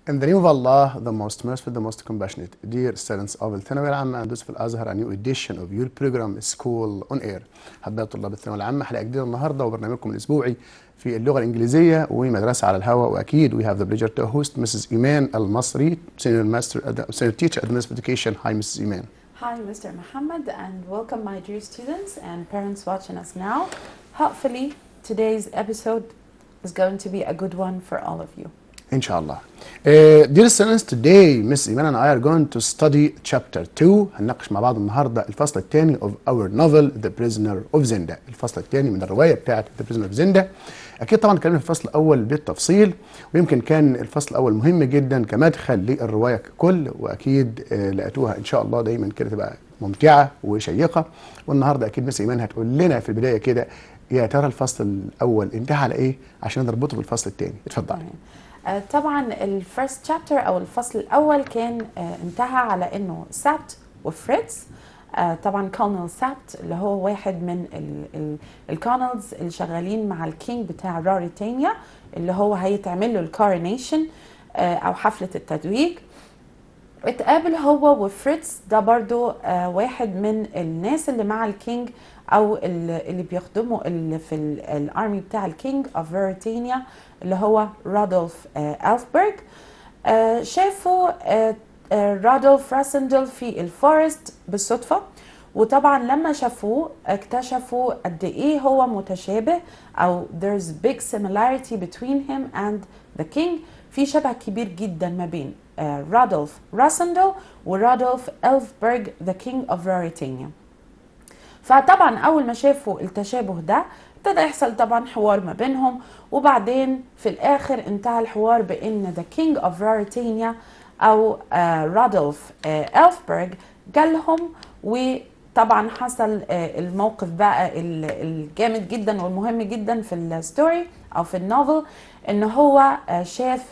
In the name of Allah, the most merciful, the most compassionate, dear students of الثانوي العامة and those في الأزهر, a new edition of your program School on Air. حبايب طلاب الثانوي العامة، حلقة جديدة النهاردة وبرنامجكم الأسبوعي في اللغة الإنجليزية ومدرسة على الهواء، وأكيد we have the pleasure to host Mrs. إيمان المصري, Senior Teacher at the Ministry of Education. Hi, Mrs. إيمان. Hi, Mr. Muhammad, and welcome my dear students and parents watching us now. Hopefully, today's episode is going to be a good one for all of you. Inshallah. Dear students, today Miss Iman and I are going to study chapter 2. هنناقش مع بعض النهارده الفصل الثاني of our novel The Prisoner of Zenda. الفصل الثاني من الروايه بتاعت The Prisoner of Zenda. اكيد طبعا اتكلمنا في الفصل الاول بالتفصيل، ويمكن كان الفصل الاول مهم جدا كمدخل للروايه ككل، واكيد لقيتوها ان شاء الله دايما كده تبقى ممتعه وشيقه. والنهارده اكيد مس ايمان هتقول لنا في البدايه كده يا ترى الفصل الاول انتهى على ايه عشان نربطه بالفصل الثاني. اتفضلي. طبعا الفيرست شابتر او الفصل الاول كان انتهى على انه سابت وفريتز. طبعا كولونيل سابت اللي هو واحد من الكونلز اللي شغالين مع الكينج بتاع راريتانيا، اللي هو هيتعمل له الكورونيشن او حفله التتويج. اتقابل هو وفريتز ده برضو واحد من الناس اللي مع الكينج او اللي بيخدموا اللي في الارمي بتاع الكينج اوف راريتانيا، اللي هو رادولف ألفبرغ. شافوا رادولف راسندل في الفورست بالصدفة، وطبعا لما شافوه اكتشفوا قد ايه هو متشابه او there's big similarity between him and the king. في شبه كبير جدا ما بين رادولف راسندل ورادولف ألفبرغ the king of Ruritania. فطبعا اول ما شافوا التشابه ده ابتدى يحصل طبعا حوار ما بينهم، وبعدين في الاخر انتهى الحوار بان the king of Ruritania او رادولف ألفبرغ جالهم. وطبعا حصل الموقف بقى الجامد جدا والمهم جدا في الستوري او في النوفل، ان هو شاف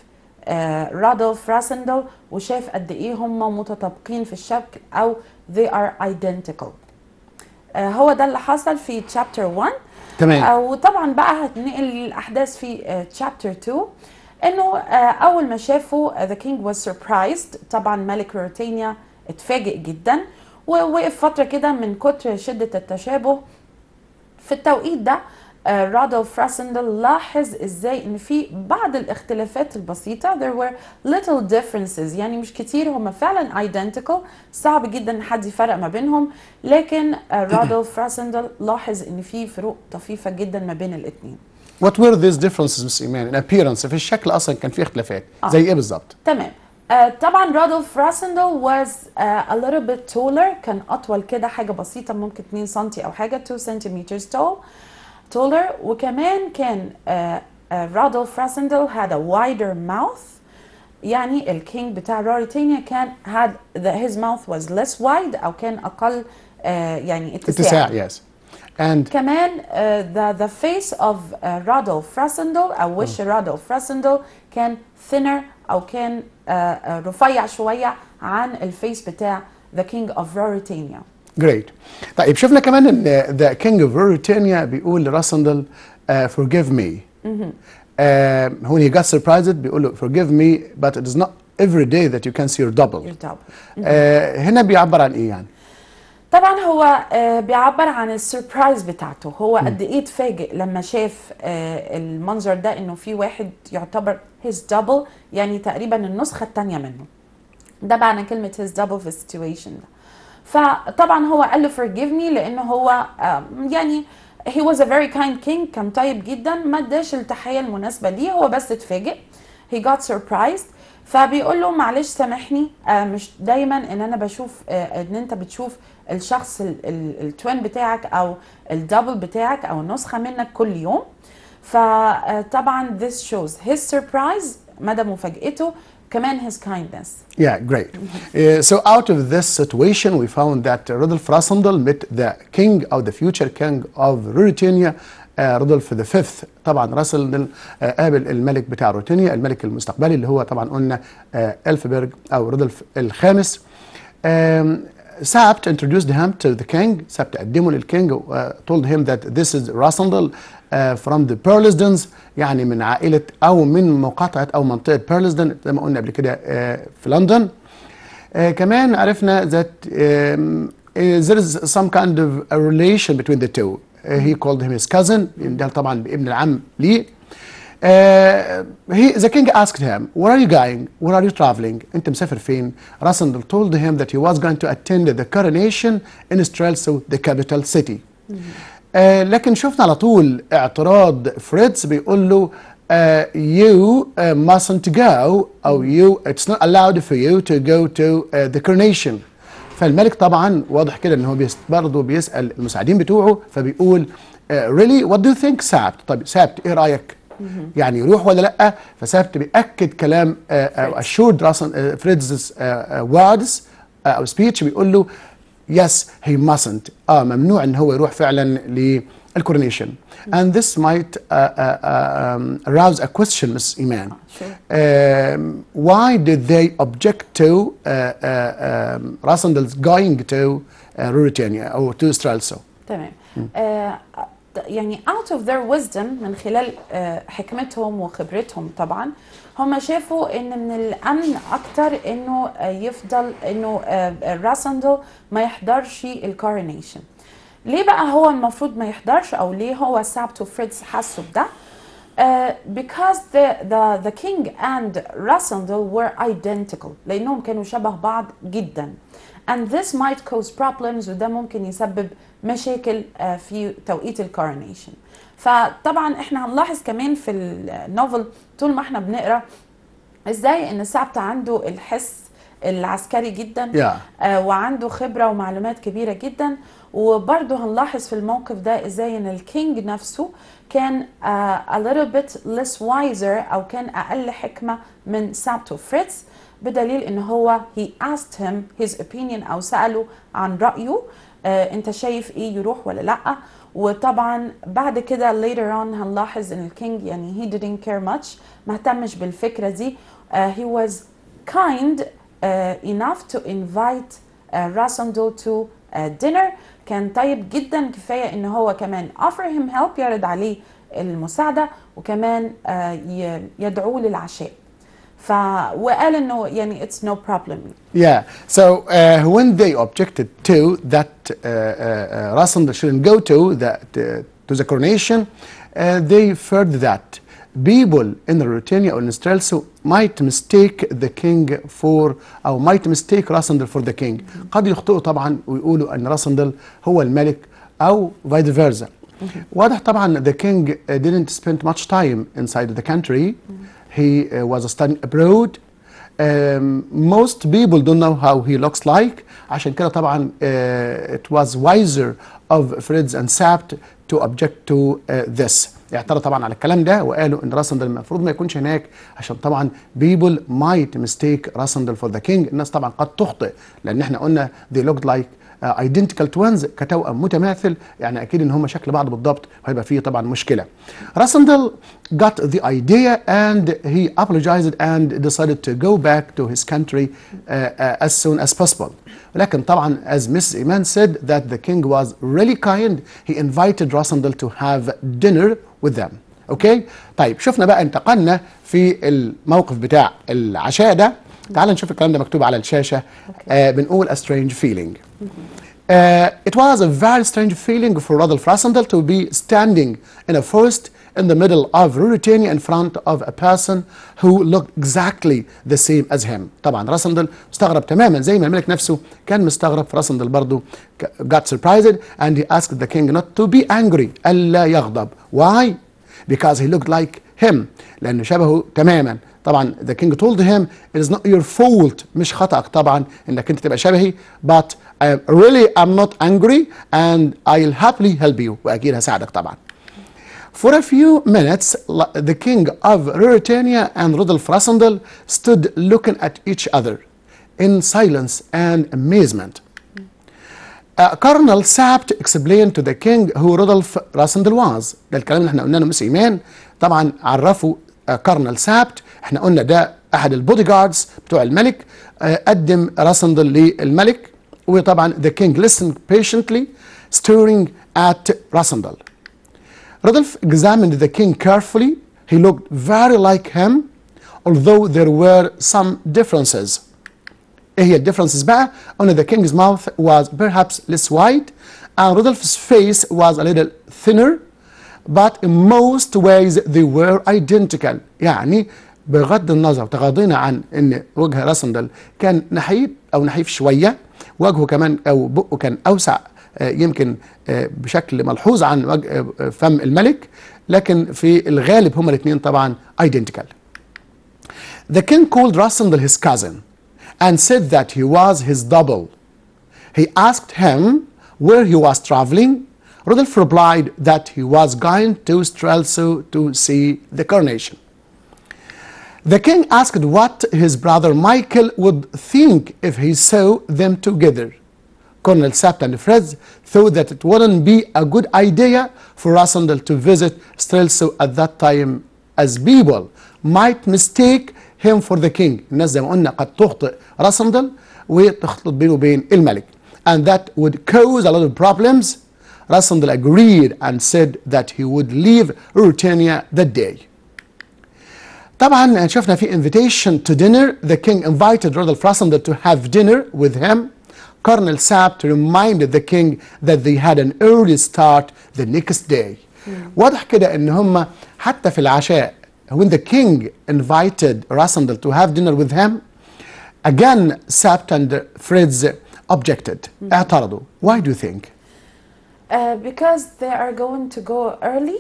رادولف راسندل وشاف قد ايه هم متطابقين في الشكل او they are identical. هو ده اللي حصل في chapter 1. تمام. وطبعا بقى هتنقل الاحداث في chapter 2، انه اول ما شافوا the king was surprised. طبعا ملك روريتانيا اتفاجئ جدا ووقف فتره كده من كتر شده التشابه. في التوقيت ده رادولف راسندل لاحظ ازاي ان في بعض الاختلافات البسيطه there were little differences، يعني مش كتير، هم فعلا identical، صعب جدا ان حد يفرق ما بينهم، لكن رادولف راسندل لاحظ ان في فروق طفيفه جدا ما بين الاثنين. What were these differences Miss إيمان? In appearance في الشكل اصلا كان في اختلافات زي ايه بالظبط؟ تمام. طبعا رادولف راسندل was a little bit taller، كان اطول كده حاجه بسيطه، ممكن 2 سم او حاجه، 2 centimeters taller. وكمان كان رادولف راسندل had a wider mouth، يعني الكينج بتاع راريتانيا كان his mouth was less wide او كان اقل يعني اتساع. Yes. And كمان the face of رادولف راسندل او وش رادولف راسندل كان thinner او كان رفيع شويه عن الفيس بتاع the king of Ruritania. Great. طيب شفنا كمان ان the king of Ruritania بيقول لراسندل forgive me. when he got surprised بيقول له forgive me but it is not every day that you can see your double. هنا بيعبر عن ايه يعني؟ طبعا هو بيعبر عن السربرايز بتاعته، هو قد ايه اتفاجئ لما شاف المنظر ده، انه في واحد يعتبر his double، يعني تقريبا النسخه الثانيه منه. ده معنى كلمه his double في السيتويشن ده. فطبعا هو قال له forgive me لانه هو يعني he was a very kind king، كان طيب جدا، ما اداش التحيه المناسبه ليه، هو بس اتفاجئ he got surprised. فبيقول له معلش سامحني، مش دايما ان انا بشوف ان انت بتشوف الشخص التوين بتاعك او الدبل بتاعك او النسخه منك كل يوم. فطبعا this shows his surprise، مدى مفاجأته، كمان his kindness. Yeah, great. So out of this situation we found that Rudolf Rasandel met the king or the future king of Ruritania, رودولف the fifth. طبعا راسندل قابل الملك بتاع روتينيا، الملك المستقبلي اللي هو طبعا قلنا ألفبرغ او رودولف الخامس. Sabt introduced him to the king. Sabt قدمه للكينج told him that this is Rasandel from the Burlesdons، يعني من عائلة أو من مقاطعة أو منطقة بيرلسدن زي ما قلنا قبل كده في لندن. كمان عرفنا that there is some kind of a relation between the two. He called him his cousin، ده طبعا ابن العم ليه. The king asked him, where are you going? Where are you traveling? أنت مسافر فين؟ Rasandal told him that he was going to attend the coronation in Strelso, the capital city. لكن شفنا على طول اعتراض فريدز بيقول له you mustn't go أو it's not allowed for you to go to the coronation. فالملك طبعا واضح كده ان هو برضه بيسأل المساعدين بتوعه، فبيقول really what do you think سابت؟ طيب سابت ايه رأيك؟ يعني يروح ولا لا؟ فسابت بيأكد كلام assured فريدز words او speech، بيقول له yes he mustn't، ممنوع ان هو يروح فعلا للكورونيشن. and this might arouse a question, Ms. Iman. Why did they object to Rasandal's going to Ruritania or to Strelso? تمام. يعني out of their wisdom، من خلال حكمتهم وخبرتهم طبعا، هم شافوا ان من الامن اكتر انه يفضل انه راسندل ما يحضرش الكورونيشن. ليه بقى هو المفروض ما يحضرش، او ليه هو سابت وفريدز حسوا بده؟ because the king and Rasandal were identical، لانهم كانوا شبه بعض جدا. and this might cause problems، وده ممكن يسبب مشاكل في توقيت الكورونيشن. فطبعا احنا هنلاحظ كمان في النوفل طول ما احنا بنقرا ازاي ان سابت عنده الحس العسكري جدا وعنده خبره ومعلومات كبيره جدا. وبرضه هنلاحظ في الموقف ده ازاي ان الكينج نفسه كان a little bit less wiser، او كان اقل حكمه من سابت وفريدز، بدليل ان هو he asked him his opinion، او سأله عن رأيه انت شايف ايه، يروح ولا لا. وطبعا بعد كده later on هنلاحظ ان الكينج يعني he didn't care much، ما اهتمش بالفكرة دي. he was kind enough to invite Rasandal to dinner، كان طيب جدا كفاية ان هو كمان offer him help، يعرض عليه المساعدة، وكمان يدعوه للعشاء. وقال انه يعني it's no problem. Yeah. So when they objected to that Rasandal shouldn't go to the coronation, they feared that people in Ruritania or in Strelso might mistake the king for أو might mistake Rasandal for the king. قد يخطئوا طبعا ويقولوا أن Rasandal هو الملك أو vice versa. واضح طبعا the king didn't spend much time inside the country. He was studying abroad. Most people don't know how he looks like. عشان كده طبعا it was wiser of Fritz and Sabt to object to this. اعترضوا طبعا على الكلام ده وقالوا ان راسندل المفروض ما يكونش هناك، عشان طبعا people might mistake راسندل for the king. الناس طبعا قد تخطئ، لان احنا قلنا they looked like identical twins، كتوأم متماثل، يعني اكيد ان هم شكل بعض بالضبط، وهيبقى فيه طبعا مشكله. راسندل got the idea and he apologized and decided to go back to his country as soon as possible. ولكن طبعا as Miss Iman said that the king was really kind, he invited Rasandal to have dinner with them. اوكي؟ طيب شفنا بقى انتقلنا في الموقف بتاع العشاء ده. تعال نشوف الكلام ده مكتوب على الشاشة. بنقول a strange feeling. It was a very strange feeling for Rodolph Rasandal to be standing in a forest in the middle of Ruritania in front of a person who looked exactly the same as him. طبعا راسندل استغرب تماما زي ما الملك نفسه كان مستغرب. راسندل برضو got surprised and he asked the king not to be angry، ألا يغضب. Why? Because he looked like him، لأنه شبهه تماما. طبعا the king told him it is not your fault، مش خطأك طبعا انك انت تبقى شبهي، but really I'm not angry and I'll happily help you، واكيد هساعدك طبعا. For a few minutes the king of Ruritania and Rodolph Rasandal stood looking at each other in silence and amazement. Colonel Sapt explained to the king who Rodolph Rasandal was. ده الكلام اللي احنا قلنا له مس إيمان. طبعا عرفوا كارنل سابت، احنا قلنا ده احد البودي جاردز بتوع الملك، قدم راسندل للملك. وطبعا the king listened patiently staring at Rasandal. Rudolph examined the king carefully. He looked very like him, although there were some differences. ايه هي differences بقى؟ قلنا the king's mouth was perhaps less wide and Rudolph's face was a little thinner, but in most ways they were identical. يعني بغض النظر تغاضينا عن ان وجه راسندل كان نحيف او نحيف شويه، وجهه كمان او بقه كان اوسع يمكن بشكل ملحوظ عن وجه فم الملك، لكن في الغالب هما الاثنين طبعا identical. The king called Rasandal his cousin and said that he was his double. He asked him where he was traveling. Rudolph replied that he was going to Strelso to see the coronation. The king asked what his brother Michael would think if he saw them together. Colonel Sapt and Fred thought that it wouldn't be a good idea for Rasandal to visit Strelso at that time, as people might mistake him for the king. الناس زي ما قلنا قد تخطئ راسندل وتخلط بينه وبين الملك. And that would cause a lot of problems. Rasandal agreed and said that he would leave Ruritania that day. طبعا شفنا في invitation to dinner. The king invited Rudolph Rasandal to have dinner with him. Colonel Sapt reminded the king that they had an early start the next day. واضح كده ان هم حتى في العشاء when the king invited Rasandal to have dinner with him, again Sapt and Fritz objected. اعترضوا. Why do you think? Because they are going to go early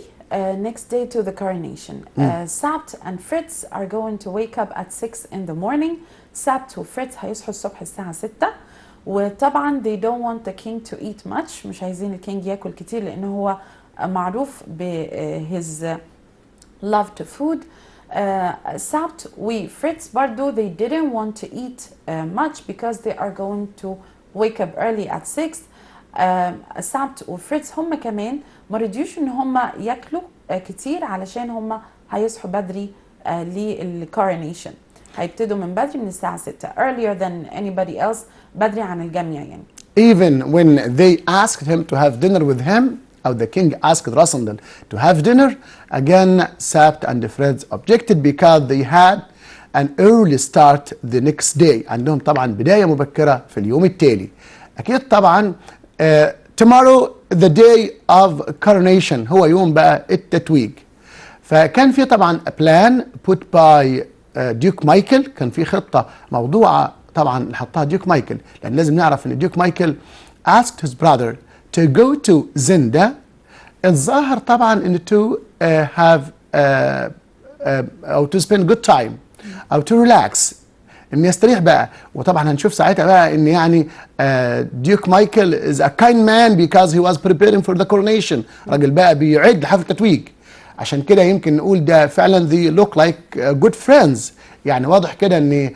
next day to the coronation. Sapt and Fritz are going to wake up at 6 in the morning. Sapt وفريتز هيصحوا الصبح الساعة 6. وطبعا they don't want the king to eat much. مش عايزين الكينج ياكل كتير لأنه هو معروف ب his love to food. Sapt وفريتز برضو they didn't want to eat much because they are going to wake up early at 6. سابت وفريتز هم كمان ما رضيوش ان هم ياكلوا كتير علشان هم هيصحوا بدري للكورونيشن. هيبتدوا من بدري من الساعة 6 earlier than anybody else، بدري عن الجميع يعني. Even when they asked him to have dinner with him, or the king asked Rasandal to have dinner, again Sapt and Fritz objected because they had an early start the next day. عندهم طبعا بداية مبكرة في اليوم التالي. أكيد طبعا tomorrow the day of coronation هو يوم بقى التتويج. فكان في طبعا a plan put by Duke Michael. كان في خطة موضوعة طبعا حطها ديوك مايكل، لأن لازم نعرف إن ديوك مايكل asked his brother to go to Zenda. الظاهر طبعا إن to have أو to spend good time أو to relax، إن يستريح بقى. وطبعا هنشوف ساعتها بقى إن يعني ديوك مايكل is a kind man because he was preparing for the coronation. راجل بقى بيعد لحفل التتويج، عشان كده يمكن نقول ده فعلا they look like good friends. يعني واضح كده ان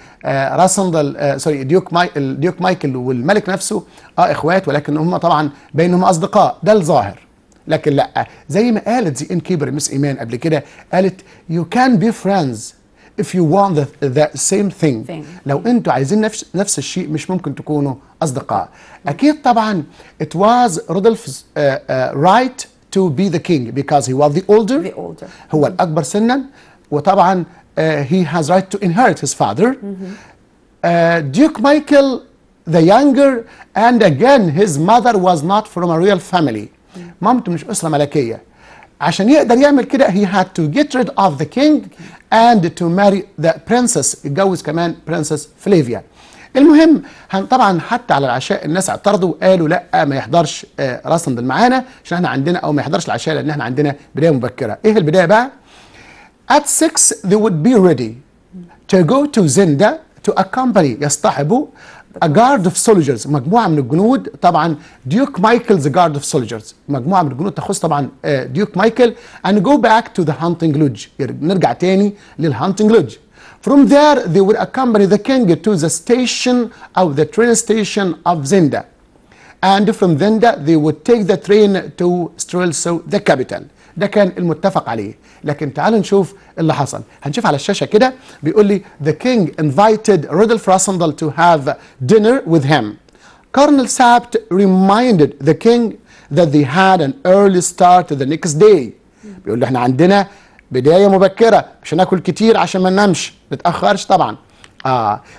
راسندل سوري ديوك مايكل والملك نفسه اخوات، ولكن هم طبعا بينهم اصدقاء، ده الظاهر. لكن لا، زي ما قالت زي ان كيبر مس ايمان قبل كده، قالت you can be friends if you want the same thing. لو انتوا عايزين نفس الشيء مش ممكن تكونوا اصدقاء. اكيد طبعا it was Rudolph's right to be the king because he was the older. هو الأكبر سنا، وطبعا he has right to inherit his father. Duke Michael the younger, and again his mother was not from a royal family. مامته مش أسرة ملكية. عشان يقدر يعمل كده he had to get rid of the king and to marry the princess. يتجوز كمان princess فليفيا. المهم طبعا حتى على العشاء الناس اعترضوا وقالوا لا ما يحضرش راسندل معانا عشان احنا عندنا، او ما يحضرش العشاء لان احنا عندنا بدايه مبكره. ايه البدايه بقى؟ At 6 they would be ready to go to Zenda to accompany يصطحبوا a guard of soldiers، مجموعه من الجنود. طبعا ديوك مايكل's guard of soldiers، مجموعه من الجنود تخص طبعا ديوك مايكل. and go back to the hunting lodge، نرجع تاني للهانتنج لودج. From there, they would accompany the king to the station of the train station of Zenda. And from Zenda, they would take the train to Strelso, the capital. ده كان المتفق عليه. لكن تعالوا نشوف اللي حصل. هنشوف على الشاشة كده بيقول لي the king invited Rudolph Rasandal to have dinner with him. Colonel Sapt reminded the king that they had an early start the next day. بيقول له احنا عندنا بدايه مبكره، مش هناكل كتير عشان ما ننامش، ما نتاخرش طبعا.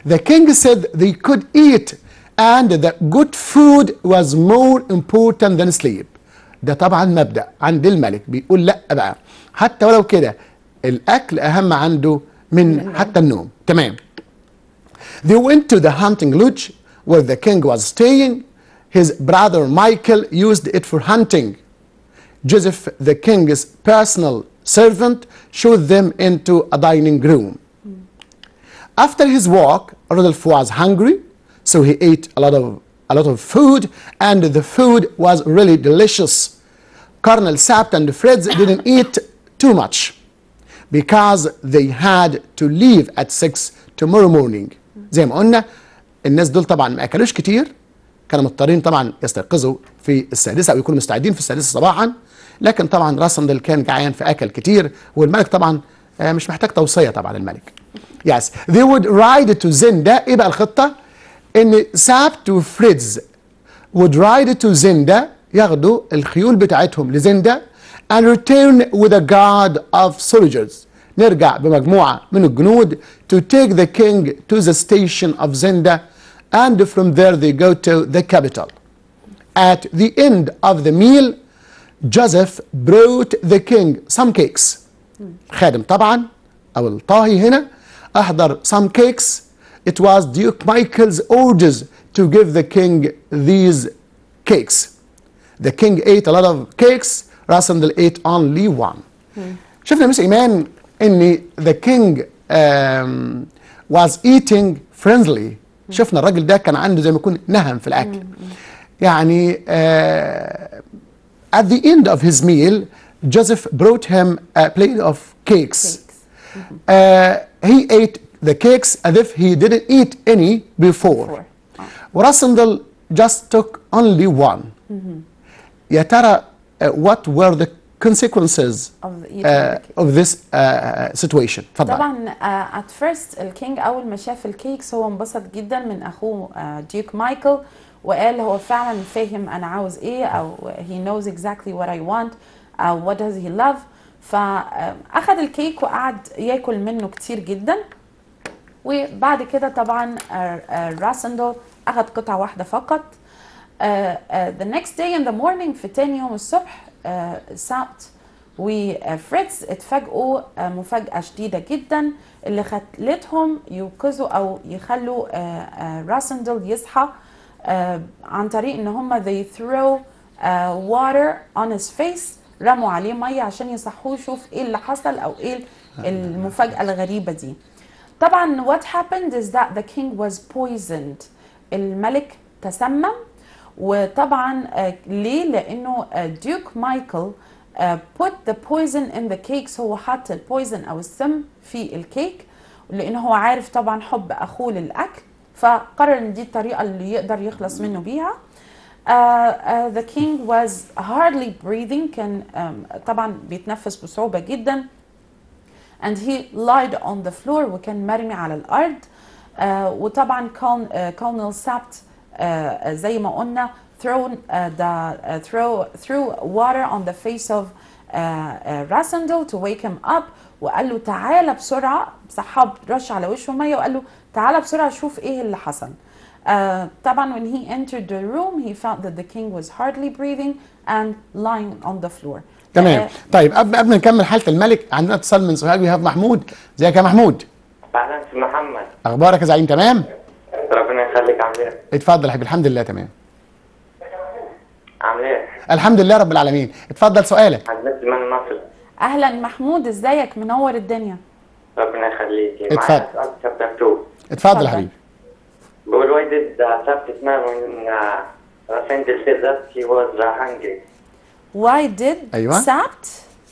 The king said they could eat and that good food was more important than sleep. ده طبعا مبدأ عند الملك، بيقول لا بقى حتى ولو كده الاكل اهم عنده من حتى النوم. تمام. They went to the hunting lodge where the king was staying. His brother Michael used it for hunting. Joseph, the king's personal servant, showed them into a dining room. After his walk, Rodolph was hungry, so he ate a lot of food, and the food was really delicious. Colonel Sapt and Fritz didn't eat too much because they had to leave at 6 tomorrow morning. زي ما قلنا الناس دول طبعا ما اكلوش كتير، كانوا مضطرين طبعا يستيقظوا في السادسة او يكونوا مستعدين في السادسة صباحا، لكن طبعا راسندل كان جعان فاكل كتير، والملك طبعا مش محتاج توصية طبعا الملك. Yes, they would ride to Zenda. ايه بقى الخطة؟ ان سابت وفريدز would ride to Zenda، ياخدوا الخيول بتاعتهم لزندا and return with a guard of soldiers، نرجع بمجموعة من الجنود to take the king to the station of Zenda and from there they go to the capital. At the end of the meal Joseph brought the king some cakes. خادم طبعا أو الطاهي هنا أحضر some cakes. It was Duke Michael's orders to give the king these cakes. The king ate a lot of cakes. Rasandel ate only one. شفنا مس إيمان إن the king was eating friendly. شفنا الراجل ده كان عنده زي ما يكون نهم في الأكل. يعني at the end of his meal Joseph brought him a plate of cakes. He ate the cakes as if he didn't eat any before. وراسندل just took only one. يا ترى what were the consequences of this situation؟ اتفضل. طبعا at first الكينج اول ما شاف الكيكس هو انبسط جدا من اخوه ديوك مايكل، وقال هو فعلا فاهم انا عاوز ايه، او he knows exactly what I want، او what does he love. فاخد الكيك وقعد ياكل منه كتير جدا، وبعد كده طبعا راسندل اخد قطعه واحده فقط. The next day in the morning في تاني يوم الصبح سابت وفريتز اتفاجئوا مفاجأة شديدة جدا اللي خلتهم يوقظوا او يخلوا راسندل يصحى عن طريق ان هم they throw water on his face، رموا عليه ميه عشان يصحوه يشوف ايه اللي حصل او ايه المفاجأة الغريبة دي. طبعا what happened is that the king was poisoned، الملك تسمم. وطبعا ليه؟ لانه ديوك مايكل put the poison in the cakes، هو حط البويزن او السم في الكيك، لانه هو عارف طبعا حب اخوه للاكل، فقرر ان دي الطريقه اللي يقدر يخلص منه بيها. The king was hardly breathing، كان طبعا بيتنفس بصعوبه جدا. and he lied on the floor، وكان مرمي على الارض. وطبعا كولنيل سابت زي ما قلنا threw water on the face of Rasandel to wake him up، وقال له تعالى بسرعه، سحب رش على وشه ميه وقال له تعالى بسرعه شوف ايه اللي حصل. طبعا when he entered the room he found that the king was hardly breathing and lying on the floor. تمام. طيب قبل ما نكمل حالة الملك عندنا اتصال من سوهاج. وي هاف محمود. ازيك يا محمود؟ اهلا سي محمد. اخبارك يا زعيم؟ تمام؟ ربنا يخليك. عامل ايه؟ اتفضل يا حبيبي. الحمد لله تمام. عامل ايه؟ الحمد لله رب العالمين. اتفضل سؤالك. حضرتك من المصري. اهلا محمود، ازيك؟ منور الدنيا. ربنا يخليك. اتفضل. معايا سؤال شابتر 2. اتفضل يا حبيبي. بقول why did Sabt smile when Rasandel said that he was hungry? Why did أيوة. Sabt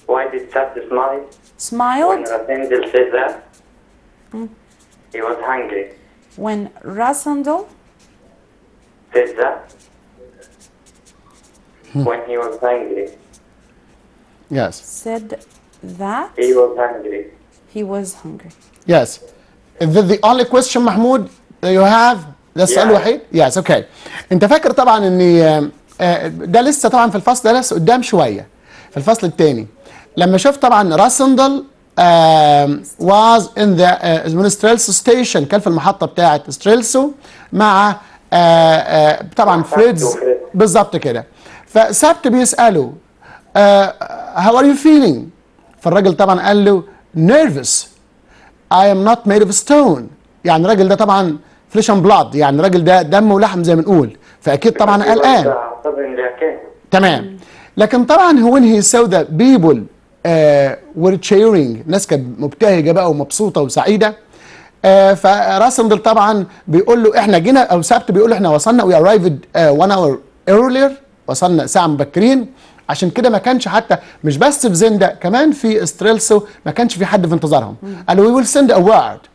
Why did Sabt smile when smiled Rasandel said that he was hungry? when Rasandel Said that when he was hungry. Yes. said that He was hungry. he was hungry. Yes. Is that the only question محمود you have؟ ده السؤال الوحيد؟ Yes. Okay. انت فاكر طبعا ان ده لسه طبعا في الفصل ده لسه قدام شويه في الفصل الثاني. لما شاف طبعا راسندل was in the من ستريلسو ستيشن، كان في المحطة بتاعة ستريلسو مع طبعا فريدز بالظبط كده. فسابت بيسأله how are you feeling؟ فالراجل طبعا قال له nervous I am not made of stone. يعني الراجل ده طبعا flesh and blood، يعني الراجل ده دم ولحم زي ما نقول، فأكيد طبعا قلقان. تمام. لكن طبعا when he saw the people were cheering، الناس كانت مبتهجة بقى ومبسوطة وسعيدة، فراسندل طبعا بيقول له احنا جينا، او سابت بيقول له احنا وصلنا we arrived 1 hour earlier، وصلنا ساعة مبكرين، عشان كده ما كانش حتى مش بس في زندا، كمان في ستريلسو ما كانش في حد في انتظارهم. قالوا we will send a word.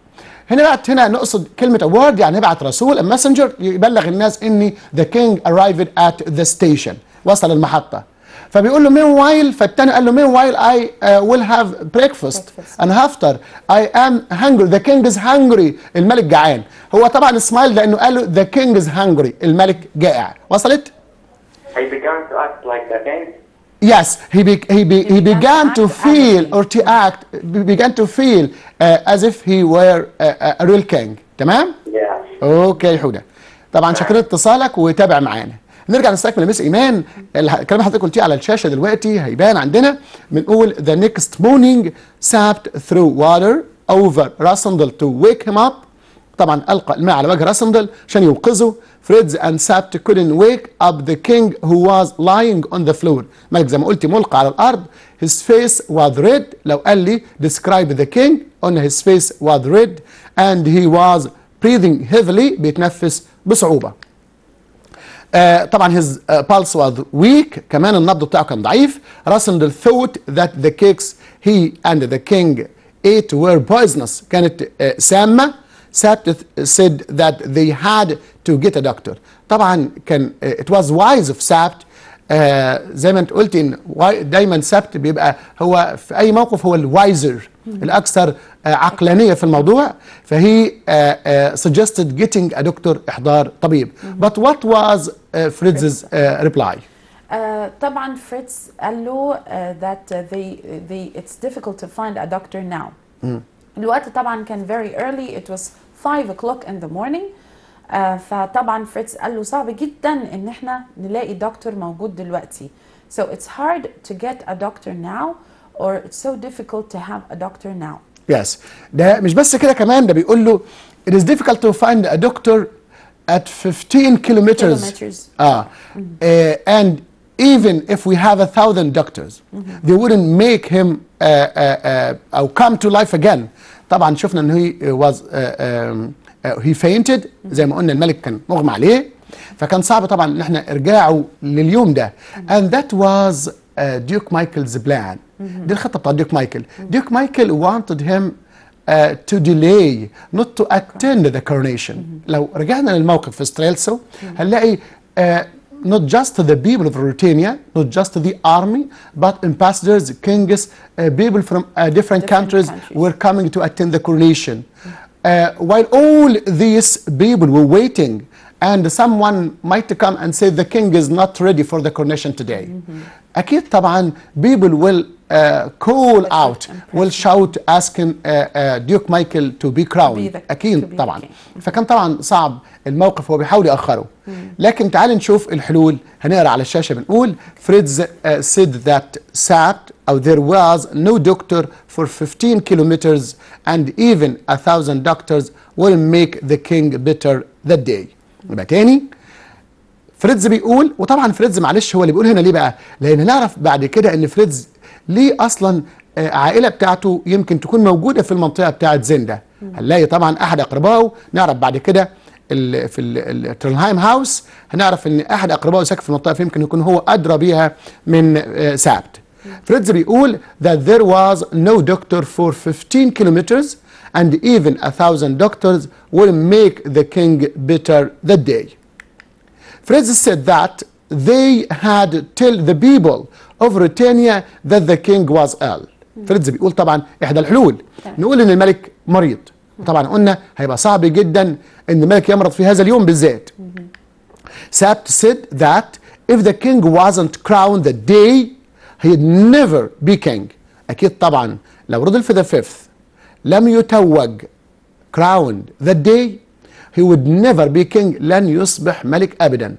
هنا نقصد كلمة a word يعني يبعت رسول، a messenger يبلغ الناس ان the king arrived at the station، وصل المحطة. فبيقول له meanwhile، فالتاني قال له meanwhile I will have breakfast and after I am hungry the king is hungry، الملك جعان. هو طبعا اسماعيل لانه قال له the king is hungry، الملك جائع. وصلت؟ He began to act like the king. Yes, he began to feel or to act, began to feel as if he were a real king. تمام؟ Yes. اوكي حودة. طبعا شكرا اتصالك وتابع معانا. نرجع نستكمل مس ايمان. الكلام اللي حضرتك قلتيه على الشاشه دلوقتي هيبان عندنا. بنقول the next morning sapped threw water over Rasandel to wake him up. طبعا القى الماء على وجه راسندل عشان يوقظه. Fritz and Sapt couldn't wake up the king who was lying on the floor. ملك زي ما قلتي ملقى على الارض. His face was red. لو قال لي describe the king قلنا his face was red and he was breathing heavily، بيتنفس بصعوبه. طبعا his pulse was weak، كمان النبض بتاعه كان ضعيف. راسندل thought that the cakes he and the king ate were poisonous، كانت سامه. Sapt said that they had to get a doctor. طبعا كان it was wise of Sapt، زي ما انت قلتي ان دايما سابت بيبقى هو في اي موقف هو الوايزر، الاكثر عقلانيه في الموضوع، فهي suggested getting a doctor، احضار طبيب. But what was Fritz's reply؟ طبعا فريتز قال له that it's difficult to find a doctor now. الوقت طبعا كان very early، it was 5 o'clock in the morning. فطبعا فريتز قال له صعب جدا ان احنا نلاقي دكتور موجود دلوقتي. So it's hard to get a doctor now or it's so difficult to have a doctor now. Yes. ده مش بس كده، كمان ده بيقول له it is difficult to find a doctor at 15 kilometers. And even if we have 1,000 doctors they wouldn't make him أو come to life again. طبعا شفنا ان he was he fainted، زي ما قلنا الملك كان مغمى عليه، فكان صعب طبعا ان احنا ارجاعه لليوم ده. and that was Duke Michael's plan. دي الخطه بتاعت ديوك مايكل. ديوك مايكل wanted him to delay not to attend the coronation. لو رجعنا للموقف في ستريلسو هنلاقي not just the people of Ruritania, not just the army, but ambassadors, kings, people from different countries were coming to attend the coronation. While all these people were waiting, and someone might come and say the king is not ready for the coronation today. أكيد طبعا people will call out, will shout asking Duke Michael to be crowned. أكيد طبعا. فكان طبعا صعب الموقف، هو بيحاول يأخره. لكن تعال نشوف الحلول. هنقرا على الشاشة بنقول Fritz said that Sapt أو there was no doctor for 15 kilometers and even 1,000 doctors will make the king better that day. يبقى تاني فريدز بيقول، وطبعا فريدز معلش هو اللي بيقول هنا ليه بقى؟ لأن نعرف بعد كده إن فريدز ليه أصلا عائلة بتاعته يمكن تكون موجودة في المنطقة بتاعت زندا. هنلاقي طبعا أحد أقربائه، نعرف بعد كده في الترنهايم هاوس هنعرف إن أحد أقربائه ساكن في المنطقة، فيمكن يكون هو أدرى بيها من سابت. فريدز بيقول that there was no doctor for 15 kilometers and even 1,000 doctors will make the king better that day. Fritz said that they had tell the people of Ruritania that the king was ill. فريدز بيقول طبعا احدى الحلول نقول ان الملك مريض، وطبعا قلنا هيبقى صعب جدا ان الملك يمرض في هذا اليوم بالذات. Sapt said that if the king wasn't crowned the day he'd never be king. أكيد طبعا لو رودولف ذا فيفث لم يتوج crowned that day he would never be king. لن يصبح ملك أبدا.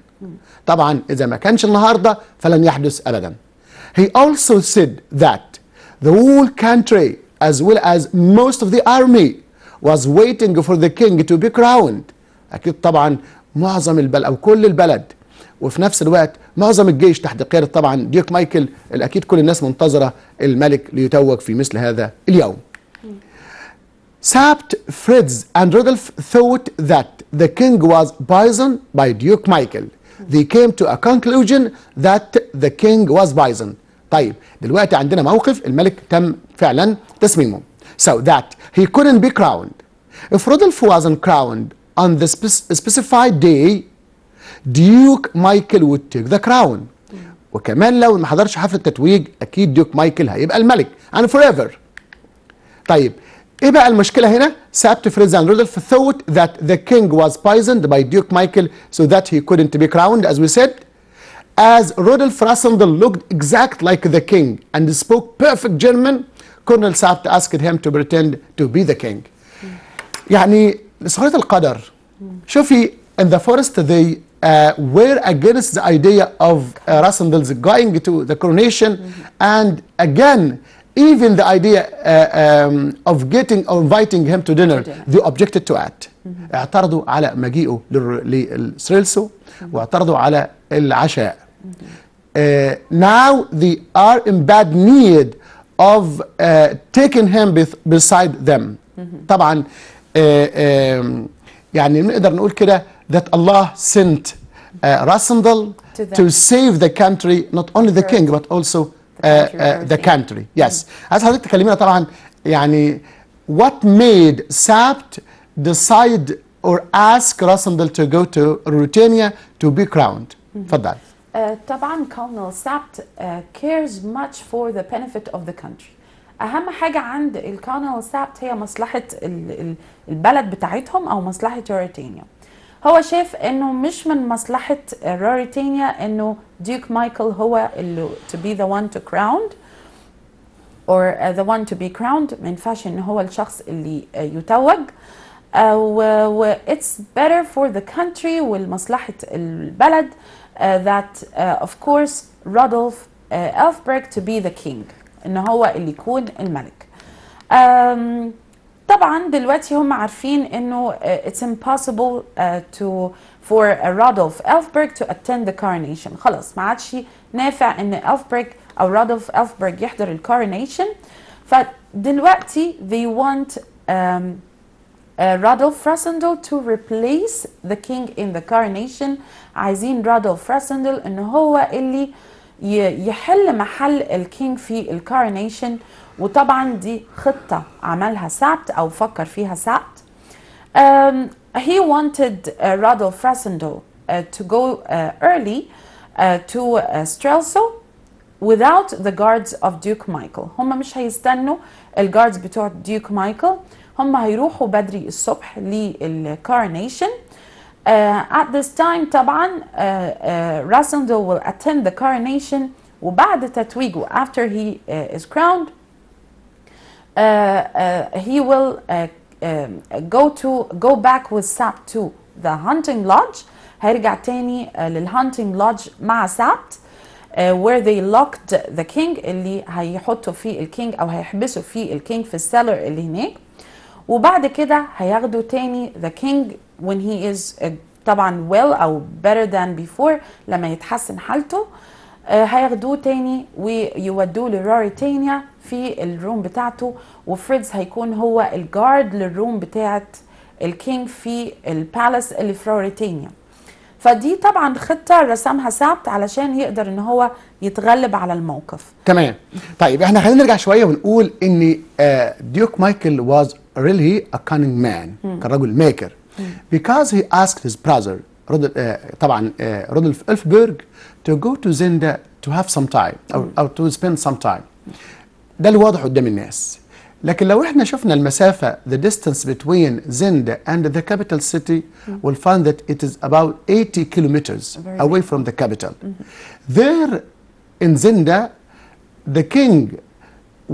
طبعا إذا ما كانش النهاردة فلن يحدث أبدا. He also said that the whole country as well as most of the army was waiting for the king to be crowned. أكيد طبعا معظم البلد أو كل البلد وفي نفس الوقت معظم الجيش تحت قيادة طبعا ديوك مايكل، الأكيد كل الناس منتظرة الملك ليتوج في مثل هذا اليوم. Sapt, Fritz and Rudolf thought that the king was poisoned by Duke Michael. They came to a conclusion that the king was poisoned. طيب دلوقتي عندنا موقف الملك تم فعلا تسميمه. So that he couldn't be crowned. If Rudolf wasn't crowned on the specified day, Duke Michael would take the crown. وكمان لو ما حضرش حفل التتويج أكيد ديوك مايكل هيبقى الملك and forever. طيب ايه بقى المشكلة هنا؟ Sapt, Fritz and Rudolf thought that the king was poisoned by Duke Michael so that he couldn't be crowned, as we said. As Rudolf Rassendel looked exact like the king and spoke perfect German, Colonel Sapt asked him to pretend to be the king. يعني لسخرية القدر شوفي in the forest they were against the idea of Rassendel's going to the coronation, and again even the idea of getting or inviting him to dinner they objected to it. اعترضوا على مجيئه للسريلسو واعترضوا على العشاء. Now they are in bad need of taking him beside them. طبعا يعني نقدر نقول كده that Allah sent Rassendel to save the country, not only the king but also the country. Yes. عايز حضرتك تكلمينا طبعا يعني what made Sapt decide or ask Rassendel to go to Ruritania to be crowned. اتفضل. طبعا Colonel Sapt cares much for the benefit of the country. أهم حاجة عند الكولونيل سابت هي مصلحة البلد بتاعتهم أو مصلحة روريتانيا. هو شايف إنه مش من مصلحة روريتانيا إنه ديوك مايكل هو اللي to be the one to crowned or the one to be crowned. ما ينفعش إن هو الشخص اللي يتوج. و it's better for the country والمصلحة البلد that of course Rudolf Elfberg to be the king. إن هو اللي يكون الملك. طبعا دلوقتي هم عارفين إنه it's impossible for Rudolf Elfberg to attend the coronation. خلاص ما عادش نافع إن Elfberg أو Rudolf Elfberg يحضر الcoronation. فدلوقتي they want Rudolf Rassendel to replace the king in the coronation. عايزين Rudolf Rassendel إن هو اللي يحل محل الكينج في الكورونيشن. وطبعا دي خطة عملها سابت أو فكر فيها سابت. He wanted Rudolf Rassendel to go early to Strelso without the guards of Duke Michael. هم مش هيستنوا الجاردز بتوع ديوك مايكل، هم هيروحوا بدري الصبح للكورونيشن. At this time طبعا Rassendel will attend the coronation وبعد تتويجه after he is crowned he will go back with Sapt to the hunting lodge. هيرجع تاني للhunting lodge مع Sapt where they locked the king اللي هيحطوا فيه الكينج أو هيحبسوا فيه الكينج في السيلر اللي هناك. وبعد كده هياخدوا تاني the king when he is طبعا well أو better than before لما يتحسن حالته. هياخدوه تاني ويودوه لروريتانيا في الروم بتاعته، وفريدز هيكون هو الجارد للروم بتاعت الكينج في البالاس اللي في روريتانيا. فدي طبعا خطة رسمها سابت علشان يقدر ان هو يتغلب على الموقف. تمام. طيب احنا خلينا نرجع شوية ونقول ان ديوك مايكل was really a cunning man. كان رجل ماكر. Because he asked his brother طبعا رودولف إلفبرج to go to Zenda to have some time أو to spend some time. ده اللي واضح قدام الناس. لكن لو احنا شفنا المسافة the distance between Zenda and the capital city we'll find that it is about 80 kilometers away from the capital. There in Zenda the king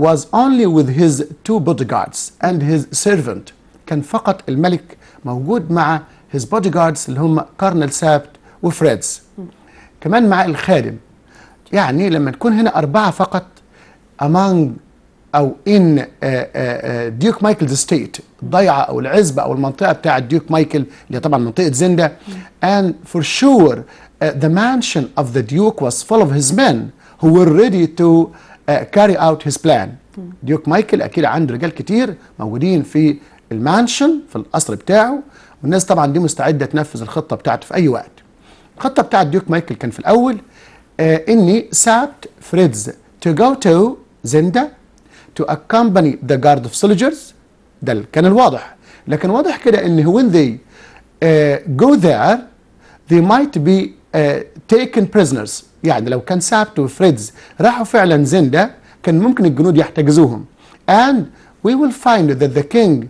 was only with his 2 bodyguards and his servant. كان فقط الملك موجود مع his bodyguards اللي هم كارنل سابت وفريدز، كمان مع الخادم. يعني لما تكون هنا 4 فقط among أو in ديوك مايكل's state، الضيعة أو العزبة أو المنطقة بتاعة ديوك مايكل اللي طبعا منطقة زندا. and for sure the mansion of the duke was full of his men who were ready to carry out his plan. ديوك مايكل أكيد عنده رجال كتير موجودين في المانشن في القصر بتاعه، والناس طبعا دي مستعدة تنفذ الخطة بتاعته في أي وقت. الخطة بتاعة ديوك مايكل كان في الأول إني سابت فريدز to go to Zenda to accompany the guard of soldiers. ده كان الواضح، لكن واضح كده إن when they go there they might be taken prisoners. يعني لو كان سابت وفريدز راحوا فعلا زندا كان ممكن الجنود يحتجزوهم. and we will find that the king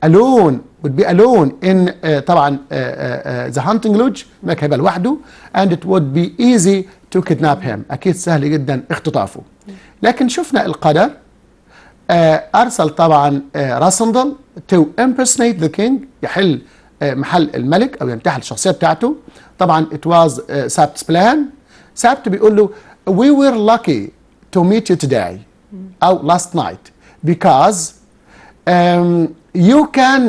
alone would be alone in طبعا the hunting lodge، الملك هيبقى لوحده and it would be easy to kidnap him. أكيد سهل جدا اختطافه. لكن شفنا القدر أرسل طبعا راسندل to impersonate the king، يحل محل الملك أو ينتحل الشخصية بتاعته. طبعا it was سابت's plan. سابت بيقول له we were lucky to meet you today أو last night because you can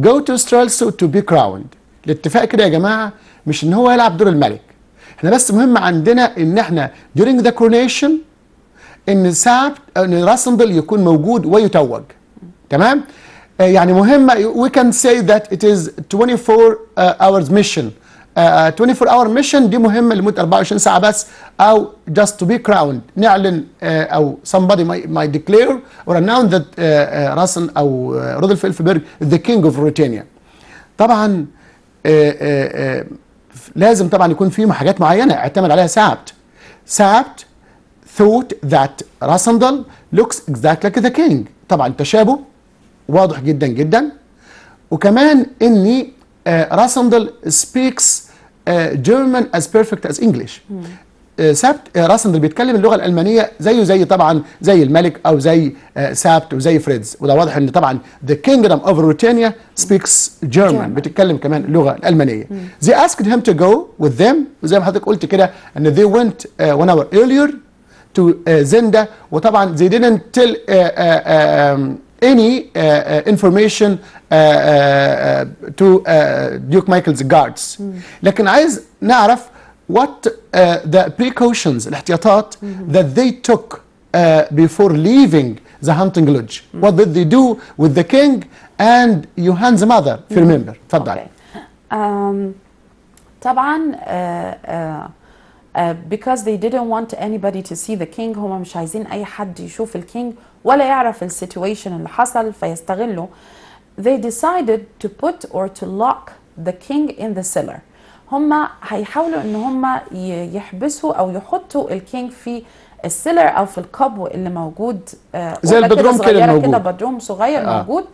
go to Strelso to be crowned. الاتفاق كده يا جماعة مش ان هو يلعب دور الملك، احنا بس مهم عندنا ان احنا during the coronation ان راسندل يكون موجود ويتوج. تمام؟ يعني مهمة we can say that it is 24 hours mission. 24 hour mission دي مهمة لمدة 24 ساعة بس، أو just to be crowned نعلن أو somebody might declare or announce that راسن أو رودولف إلفبرج the king of Ruritania. طبعا لازم طبعا يكون في حاجات معينة اعتمد عليها سابت. سابت thought that راسندل looks exactly like the king. طبعا تشابه واضح جدا جدا، وكمان إني راسندل speaks German as perfect as English. سابت راسندل بيتكلم اللغة الألمانية زيه زي طبعا زي الملك أو زي سابت وزي فريدز، وده واضح إن طبعا the kingdom of Ruritania speaks German، بتتكلم كمان اللغة الألمانية. They asked him to go with them، وزي ما حضرتك قلت كده إن they went 1 hour earlier to Zenda، وطبعا they didn't tell any information to Duke Michael's guards. لكن عايز نعرف what the precautions الاحتياطات that they took before leaving the hunting lodge. What did they do with the king and Johan's mother if you remember. اتفضل. طبعا because they didn't want anybody to see the king، هم مش عايزين اي حد يشوف الكينج ولا يعرف السيتويشن اللي حصل فيستغلوا. they decided to put or to lock the king in the cellar. هم هيحاولوا ان هم يحبسوا او يحطوا الكينج في السيلر او في القبو اللي موجود زي البدروم كده بدروم صغير موجود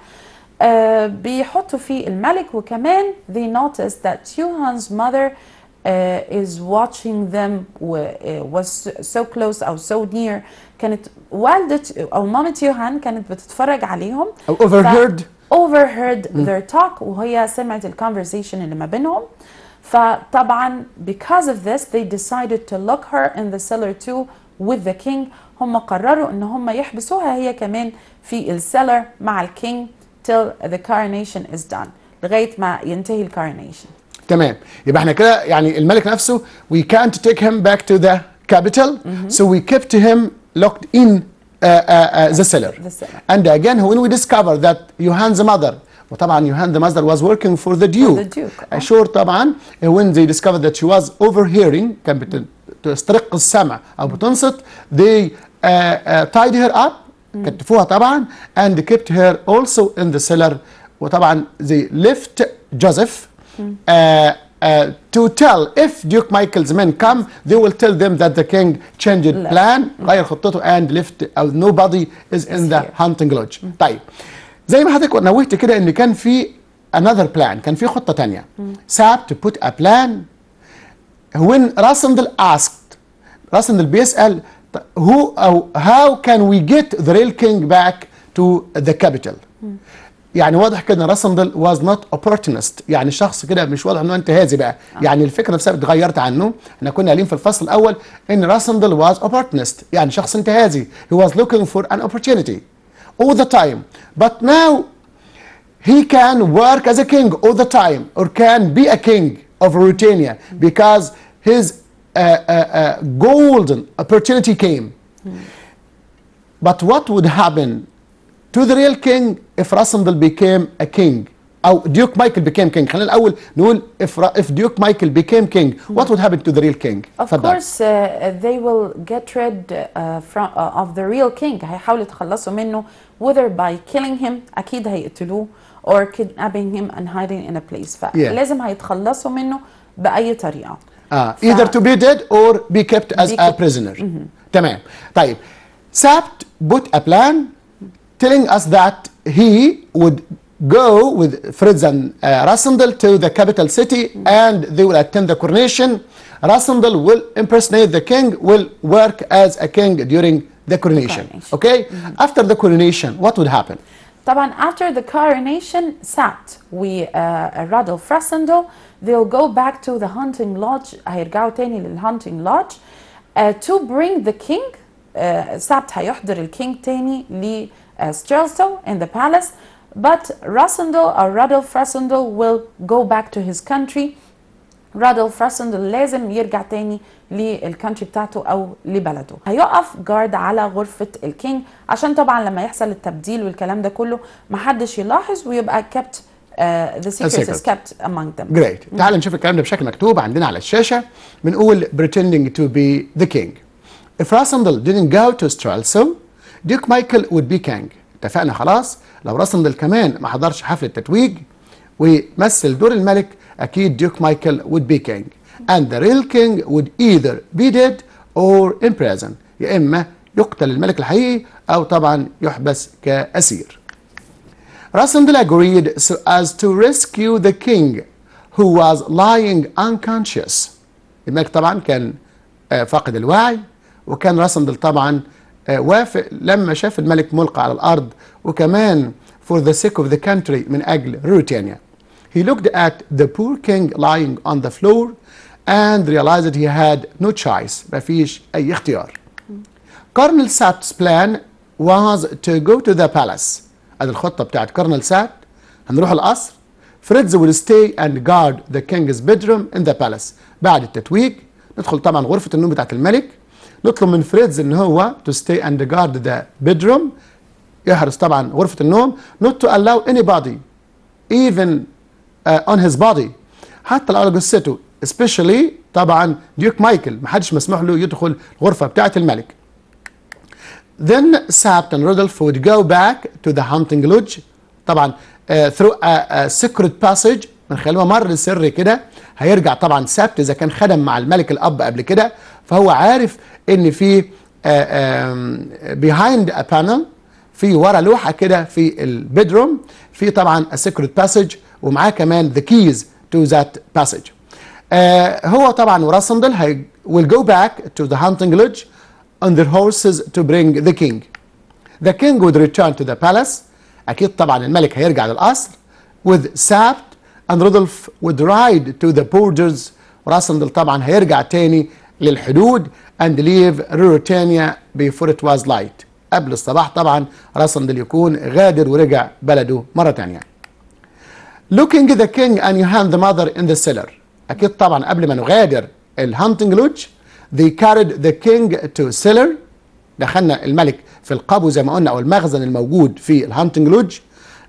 بيحطوا فيه الملك. وكمان they noticed that Johan's mother is watching them was so close أو so near. كانت والدة أو مامة يوهان كانت بتتفرج عليهم أو overheard their talk، وهي سمعت الكونفرسيشن اللي ما بينهم. فطبعا because of this they decided to lock her in the cellar too with the king. هم قرروا ان هم يحبسوها هي كمان في السيلر مع الكينج till the coronation is done، لغاية ما ينتهي الكورونيشن. تمام. يبقى احنا كده يعني الملك نفسه we can't take him back to the capital so we kept him locked in the cellar. And again when we discover that Johan's mother، وطبعا Johan the mother was working for the duke. Sure طبعا when they discovered that she was overhearing كانت بتسترق السمع او بتنصت they tied her up كتفوها طبعا and kept her also in the cellar. وطبعا they left Joseph to tell if Duke Michael's men come they will tell them that the king changed plan غير خطته and left nobody is in the hunting lodge. طيب زي ما حضرتك نوهت كده ان كان في another plan، كان في خطة تانية. ساب to put a plan when راسندل asked، راسندل بيسأل who أو how can we get the real king back to the capital. يعني واضح كده ان راسندل was not opportunist، يعني شخص كده مش واضح انه انتهازي بقى. يعني الفكره نفسها اتغيرت عنه. احنا كنا قايلين في الفصل الاول ان راسندل was opportunist، يعني شخص انتهازي. he was looking for an opportunity all the time, but now he can work as a king all the time or can be a king of Ruritania because his golden opportunity came. But what would happen to the real king if Rasandal became a king أو Duke Michael became king؟ خلينا الأول نقول if Duke Michael became king, what would happen to the real king؟ Of course they will get rid of the real king. هيحاولوا يتخلصوا منه whether by killing him، أكيد هيقتلوه، or kidnapping him and hiding in a place. فلازم هيتخلصوا منه بأي طريقة. either to be dead or be kept as a prisoner. تمام. طيب Sapt put a plan telling us that he would go with Fritz and Rasandal to the capital city and they will attend the coronation. Rasandal will impersonate the king, will work as a king during the coronation. Okay? After the coronation, what would happen? طبعا after the coronation, Sapt Radolf Rasandal, they'll go back to the hunting lodge. هيرجعوا تاني للhunting lodge to bring the king. Sapt هيحضر الكينج تاني ل Strelso in the palace, but Rasandal or Radolf Rasandal will go back to his country. Radolf Rasandal لازم يرجع تاني للكونتري بتاعته أو لبلده. هيقف جارد على غرفة الكينج عشان طبعا لما يحصل التبديل والكلام ده كله محدش يلاحظ ويبقى kept the secret is kept among them. Great. تعال نشوف الكلام ده بشكل مكتوب عندنا على الشاشة. بنقول pretending to be the king. If Rasandal didn't go to Strelso, Duke Michael would be king. اتفقنا خلاص. لو راسندل كمان ما حضرش حفل التتويج ويمثل دور الملك أكيد Duke Michael would be king. And the real king would either be dead or in prison. يا إما يقتل الملك الحقيقي أو طبعا يحبس كأسير. Rasandal agreed so as to rescue the king who was lying unconscious. الملك طبعا كان فاقد الوعي، وكان راسندل طبعا وافق لما شاف الملك ملقى على الأرض، وكمان for the sake of the country من أجل روتينيا. He looked at the poor king lying on the floor and realized that he had no choice. ما فيش أي اختيار. Colonel Sapt's plan was to go to the palace. هذه الخطة بتاعت كورنيل سابت. هنروح القصر. Fritz will stay and guard the king's bedroom in the palace. بعد التتويج ندخل طبعا غرفة النوم بتاعت الملك. نطلب من فريدز ان هو to stay and guard the bedroom، يحرس طبعا غرفة النوم. not to allow anybody even on his body، حتى لو على جثته، especially طبعا ديوك مايكل محدش مسموح له يدخل الغرفة بتاعة الملك. Then Sapt and Rodolph would go back to the hunting lodge طبعا through a secret passage، من خلال ممر سري كده. هيرجع طبعا سابت اذا كان خدم مع الملك الاب قبل كده، فهو عارف ان في behind a panel، في ورا لوحه كده في البيدروم، في طبعا a secret passage ومعاه كمان the keys to that passage. هو طبعا وراسندل will go back to the hunting lodge on their horses to bring the king. The king would return to the palace. اكيد طبعا الملك هيرجع للقصر with Sapt and Rodolph would ride to the borders. وراسندل طبعا هيرجع تاني للحدود and leave Ruritania before it was light. قبل الصباح طبعا راسندل يكون غادر ورجع بلده مرة تانية. Looking at the king and Johann the mother in the cellar. أكيد طبعا قبل ما نغادر الهانتنج لودج they carried the king to cellar. دخلنا الملك في القبو زي ما قلنا أو المخزن الموجود في الهانتنج لودج.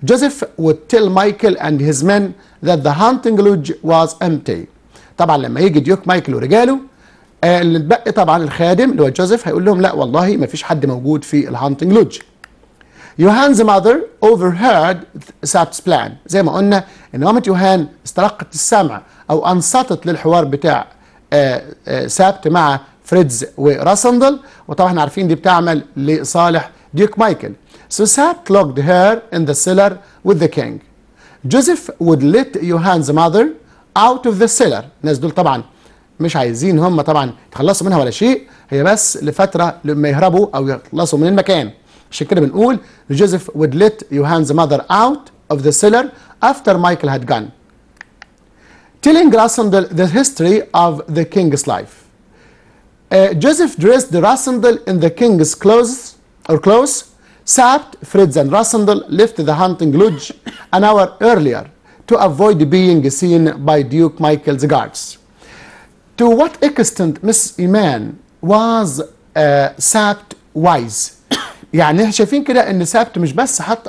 Joseph would tell Michael and his men that the hunting lodge was empty. طبعا لما يجي ديوك مايكل ورجاله اللي اتبقى طبعا الخادم اللي هو جوزيف هيقول لهم لا والله ما فيش حد موجود في الهانتنج لودج. يوهان's mother overheard Sapt's plan. زي ما قلنا ان مامة يوهان استرقت السمع او انصتت للحوار بتاع سابت مع فريدز وراسندل، وطبعا احنا عارفين دي بتعمل لصالح ديوك مايكل. So Sapt locked her in the cellar with the king. Joseph would let Johan's mother out of the cellar. الناس دول طبعا مش عايزين هم طبعا يتخلصوا منها ولا شيء، هي بس لفتره لما يهربوا او يخلصوا من المكان. عشان كده بنقول جوزيف would let Johan's mother out of the cellar after Michael had gone, telling Rassendel the history of the king's life. Joseph dressed Rassendel in the king's clothes, sapped, Fritz and Rassendel left the hunting lodge an hour earlier to avoid being seen by Duke Michael's guards. To what extent, Miss Iman, was sapped wise? يعني احنا شايفين كده ان سابت مش بس حط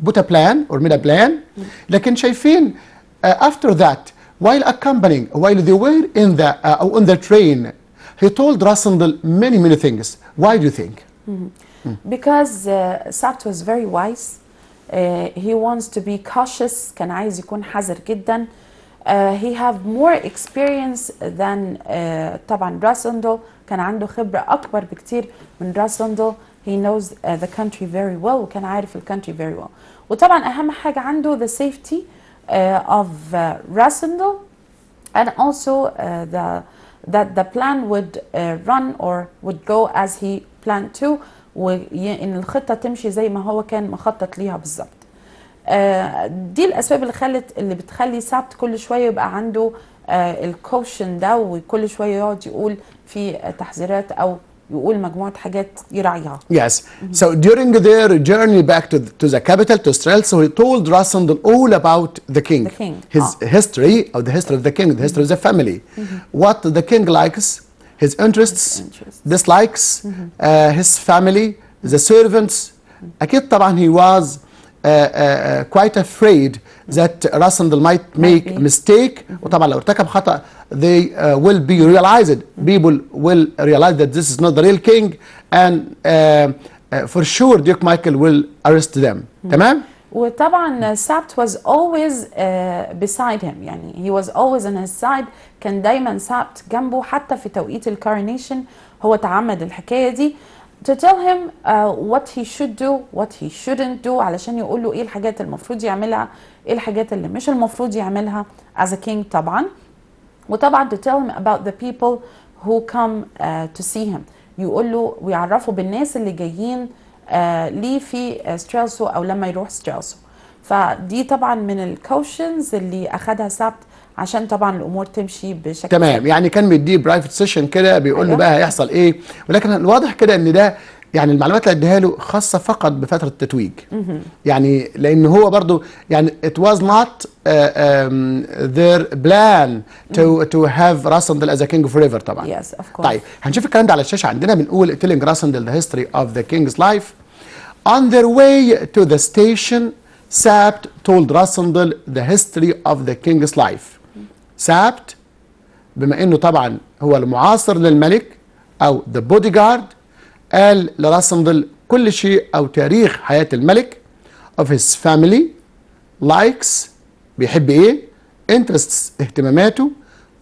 put a plan or made a plan، لكن شايفين after that while accompanying, while they were on the train, he told Rassendel many things. Why do you think? Because Sabt was very wise. He wants to be cautious. كان عايز يكون حذر جدا. He have more experience than طبعا Rassendel. كان عنده خبرة أكبر بكتير من Rassendel. He knows the country very well. وكان عارف ال country very well. وطبعا أهم حاجة عنده the safety of Rassendel, and also that the plan would run or would go as he planned to، وإن الخطة تمشي زي ما هو كان مخطط ليها بالظبط. دي الأسباب اللي بتخلي سابت كل شوية يبقى عنده الكوشن ده، وكل شوية يقعد يقول في تحذيرات أو يقول مجموعة حاجات يراعيها. Yes. So during their journey back to the capital, to Strelso, he told Rassendel all about the king. The king. His history, or the history of the king, the history of the family. What the king likes, his interests, dislikes, his family, the servants. أكيد طبعا he was quite afraid that Rassendel might make a mistake. وطبعا لو ارتكب خطأ they will be realized. People will realize that this is not the real king, and for sure Duke Michael will arrest them. تمام؟ وطبعا سابت was always beside him، يعني he was always on his side. كان دايما سابت جنبه حتى في توقيت الكارونيشن. هو تعمد الحكاية دي to tell him what he should do, what he shouldn't do، علشان يقول له ايه الحاجات المفروض يعملها، ايه الحاجات اللي مش المفروض يعملها as a king طبعا. وطبعا to tell him about the people who come to see him، يقول له ويعرفه بالناس اللي جايين ليه في ستريلسو او لما يروح ستريلسو. فدي طبعا من الكوشنز اللي اخدها سابت عشان طبعا الامور تمشي بشكل تمام سهل. يعني كان بيديه برايفت سيشن كده بيقول له بقى هيحصل ايه، ولكن الواضح كده ان ده يعني المعلومات اللي اديها له خاصه فقط بفتره التتويج. يعني لان هو برضو يعني it was not their plan to have Rassendel as a king forever طبعا. Yes, of course. طيب هنشوف الكلام ده على الشاشه عندنا. بنقول telling Rassendel the history of the king's life. On their way to the station, Sabt told Rassendel the history of the king's life. سابت بما انه طبعا هو المعاصر للملك او the bodyguard، قال لراسندل كل شيء او تاريخ حياة الملك، of his family, likes بيحب ايه، interests اهتماماته،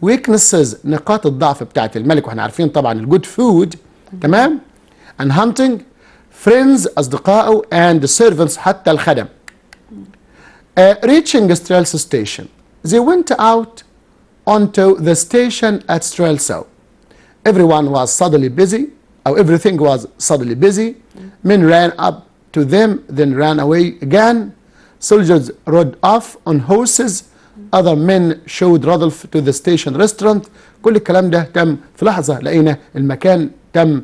weaknesses نقاط الضعف بتاعت الملك، واحنا عارفين طبعا الجود فود. تمام. and hunting friends اصدقائه and servants حتى الخدم. reaching Strelso station, they went out onto the station at Strelso. Everyone was suddenly busy, or everything was suddenly busy. Men ran up to them, then ran away again. Soldiers rode off on horses. Other men showed Rodolph to the station restaurant. كل الكلام ده تم في لحظة. لقينا المكان تم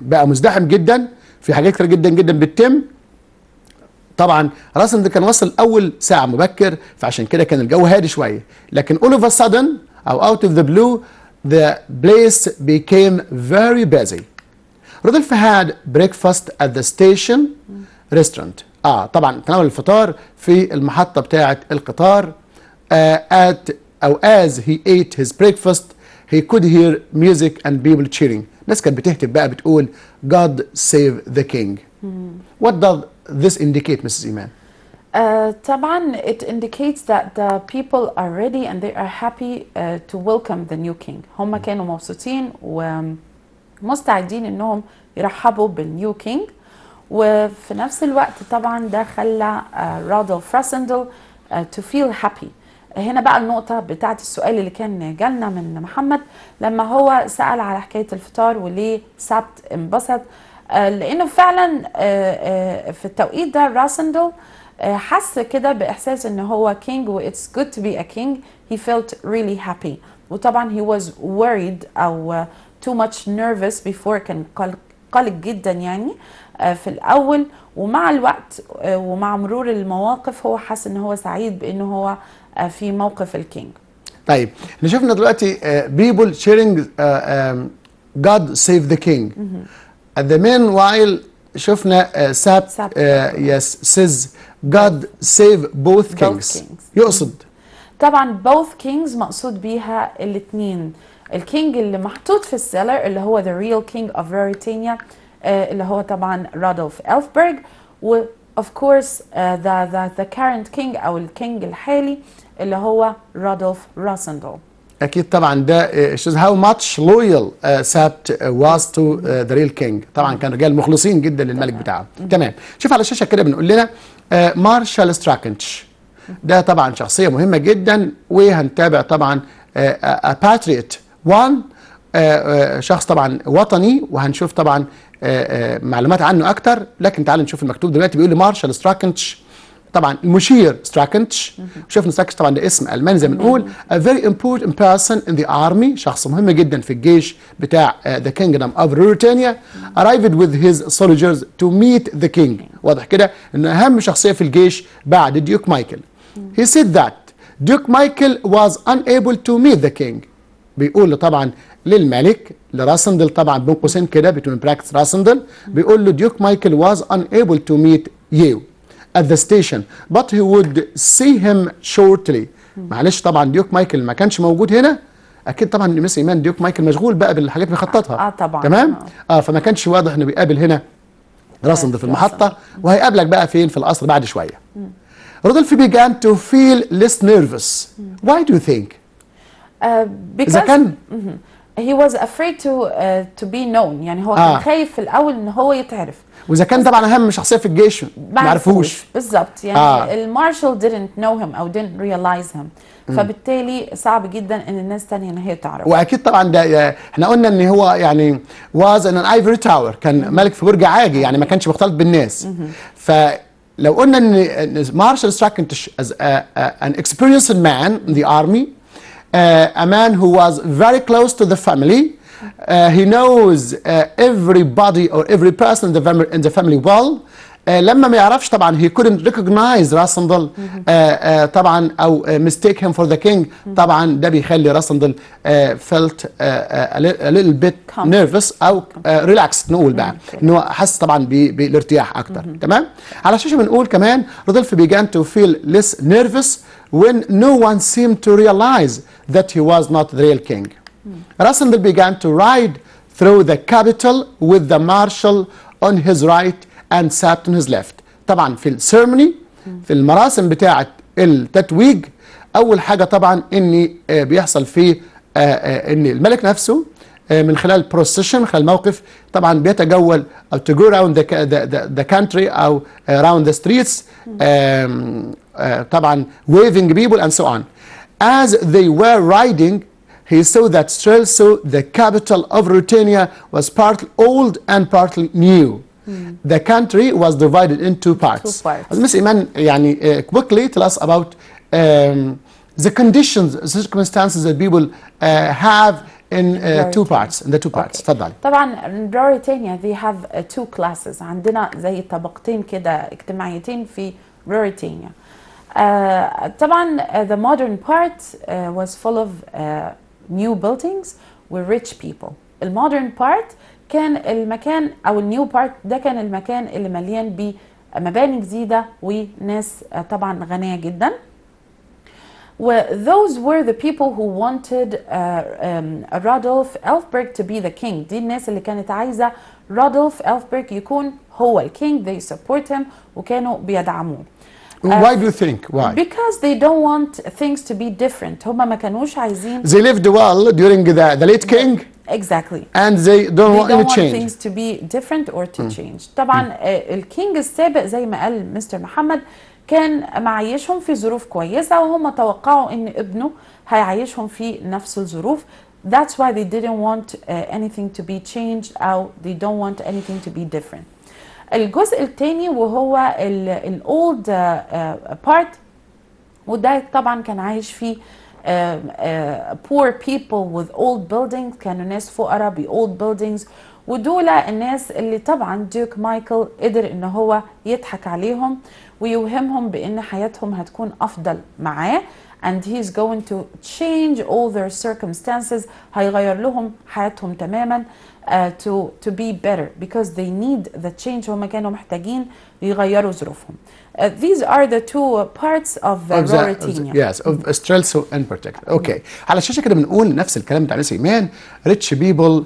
بقى مزدحم جدا، في حاجات كتير جدا بتتم. طبعا راسندل كان وصل اول ساعه مبكر، فعشان كده كان الجو هادي شويه، لكن all of a sudden او out of the blue the place became very busy. Rodolph had breakfast at the station restaurant. طبعا تناول الفطار في المحطه بتاعه القطار. at او as he ate his breakfast he could hear music and people cheering. الناس كانت بتهتف بقى بتقول God save the king. What does this indicate, Mrs. Iman? طبعا it indicates that the people are ready and they are happy to welcome the new king. هم كانوا مبسوطين ومستعدين انهم يرحبوا بالنيو كينج، وفي نفس الوقت طبعا ده خلى رادولف راسندل to feel happy. هنا بقى النقطة بتاعت السؤال اللي كان جالنا من محمد لما هو سأل على حكاية الفطار وليه سبت انبسط. لأنه فعلا في التوقيت ده راسندل حس كده بإحساس إن هو king و it's good to be a king. he felt really happy. وطبعا he was worried أو too much nervous before. كان قلق جدا يعني في الأول، ومع الوقت ومع مرور المواقف هو حس إن هو سعيد بإنه هو في موقف الكينج. طيب احنا شفنا دلوقتي people sharing God save the king. At the meanwhile شفنا سابت yes says God save both kings. يقصد طبعا both kings مقصود بيها الاثنين. الكينج اللي محطوط في السيلر اللي هو the real king of Ruritania اللي هو طبعا رادولف إلفبرغ، و of course the current king او الكينج الحالي اللي هو رادولف راسندل. اكيد طبعا ده shows how much loyal سابت was to the real king. طبعا كان رجال مخلصين جدا للملك بتاعه. تمام. شوف على الشاشه كده بنقول لنا مارشال ستراكنش ده طبعا شخصيه مهمه جدا، وهنتابع طبعا باتريوت 1 شخص طبعا وطني، وهنشوف طبعا معلومات عنه اكتر. لكن تعالوا نشوف المكتوب دلوقتي. بيقول لي مارشال ستراكنش طبعا المشير ستراكنش. شفنا ستراكنش طبعا ده اسم الماني زي ما بنقول. a very important person in the army شخص مهم جدا في الجيش بتاع the kingdom of Ruritania arrived with his soldiers to meet the king. واضح كده انه اهم شخصيه في الجيش بعد ديوك مايكل. he said that Duke Michael was unable to meet the king. بيقول له طبعا للملك لراسندل طبعا بين قوسين كده between brackets راسندل بيقول له ديوك مايكل was unable to meet you at the station but he would see him shortly. معلش طبعا ديوك مايكل ما كانش موجود هنا. اكيد طبعا مس ايمان ديوك مايكل مشغول بقى بالحاجات اللي بيخططها. طبعا تمام. فما كانش واضح انه بيقابل هنا راسندل في المحطه، وهيقابلك بقى فين في القصر بعد شويه. رودولف began to feel less nervous. Why do you think? Because he was afraid to be known. يعني هو كان خايف في الأول إن هو يتعرف. وإذا كان طبعا أهم شخصية في الجيش ما عرفوش. بالظبط. يعني المارشال didn't know him أو didn't realize him. فبالتالي صعب جدا إن الناس الثانية إن هي تعرف. وأكيد طبعا ده إحنا قلنا إن هو يعني was in an ivory tower. كان ملك في برج عاجي، يعني ما كانش مختلط بالناس. لو قلنا ان مارشال ستراكنش as an experienced man in the army, a man who was very close to the family, he knows everybody or every person in the family well. لما ما يعرفش طبعا he couldn't recognize راسندل طبعا او mistake him for the king. طبعا ده بيخلي راسندل felt a little bit nervous او relaxed نقول بقى ان هو حس طبعا بالارتياح اكتر. تمام. على الشاشه بنقول كمان رودولف began to feel less nervous when no one seemed to realize that he was not the real king. Rasandel began to ride through the capital with the marshal on his right and sat on his left. طبعا في السيرموني في المراسم بتاعه التتويج اول حاجه طبعا ان بيحصل فيه ان الملك نفسه من خلال procession من خلال موقف طبعا بيتجول او to go around the country او around the streets طبعا waving people and so on. As they were riding he saw that also the capital of Ruritania was partly old and partly new. The country was divided in two parts. Miss Iman, يعني quickly tell us about the conditions, circumstances that people have in two parts. In the two parts. تفضلي. طبعا Ruritania they have two classes. عندنا زي طبقتين كده اجتماعيتين في Ruritania. طبعا the modern part was full of new buildings with rich people. المودرن بارت كان المكان او النيو بارت ده كان المكان اللي مليان بمباني جديده وناس طبعا غنيه جدا. those were the people who wanted Rudolf Elfberg to be the king. دي الناس اللي كانت عايزه رودولف إلفبرغ يكون هو الكينج. they support him وكانوا بيدعموه. Why do you think? Why? Because they don't want things to be different. هما ما كانوش عايزين. They lived well during the late king. Exactly. And they don't want any change. things to be different or to change. طبعا الكينج السابق زي ما قال مستر محمد كان معيشهم في ظروف كويسة، وهم توقعوا ان ابنه هيعيشهم في نفس الظروف. That's why they didn't want anything to be changed أو they don't want anything to be different. الجزء الثاني وهو الأولد part، وده طبعا كان عايش فيه poor people with old buildings، كانوا ناس فقراء ب old buildings، ودول الناس اللي طبعا ديوك مايكل قدر ان هو يضحك عليهم ويوهمهم بان حياتهم هتكون افضل معاه، and he's going to change all their circumstances، هيغير لهم حياتهم تماما to be better because they need the change، هم كانوا محتاجين يغيروا ظروفهم. These are the two parts of Roritinha. Yes, of Strelso and Protect. Okay. على الشاشة كده بنقول نفس الكلام بتاع مس إيمان. Rich people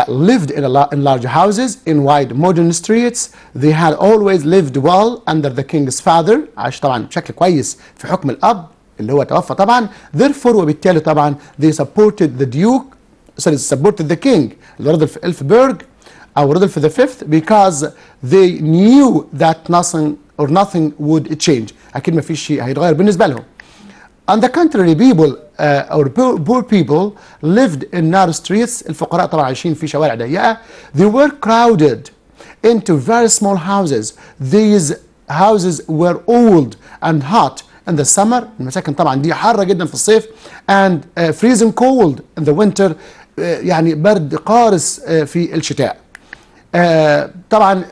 lived in large houses in wide modern streets. They had always lived well under the king's father. عاش طبعا بشكل كويس في حكم الأب اللي هو توفى طبعا. Therefore وبالتالي طبعا they supported the king رودولف إلفبرغ أو رودولف the fifth because they knew that nothing would change. أكيد ما فيش شيء هيتغير بالنسبة لهم. On the contrary, people or poor people lived in narrow streets. الفقراء طبعا عايشين في شوارع ضيقة. They were crowded into very small houses. These houses were old and hot in the summer. المساكن طبعا دي حارة جدا في الصيف. And freezing cold in the winter. يعني برد قارس في الشتاء. طبعا